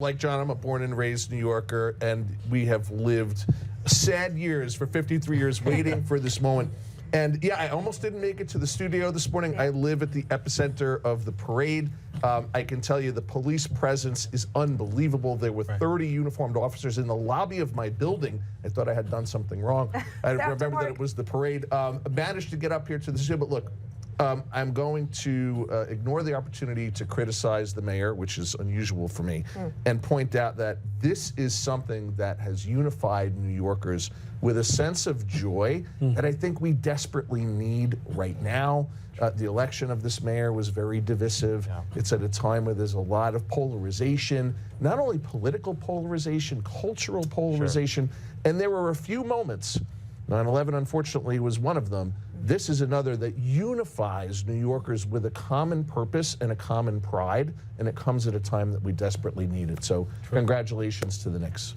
Like John, I'm a born and raised New Yorker, and we have lived sad years for 53 years waiting for this moment. And yeah, I almost didn't make it to the studio this morning. I live at the epicenter of the parade. I can tell you the police presence is unbelievable. There were 30 uniformed officers in the lobby of my building. I thought I had done something wrong. I remember that it was the parade. Managed to get up here to the studio, but look, I'm going to ignore the opportunity to criticize the mayor, which is unusual for me, and point out that this is something that has unified New Yorkers with a sense of joy that I think we desperately need right now. The election of this mayor was very divisive. It's at a time where there's a lot of polarization, not only political polarization, cultural polarization, and there were a few moments, 9/11 unfortunately was one of them. This is another that unifies New Yorkers with a common purpose and a common pride, and it comes at a time that we desperately need it. So congratulations to the Knicks.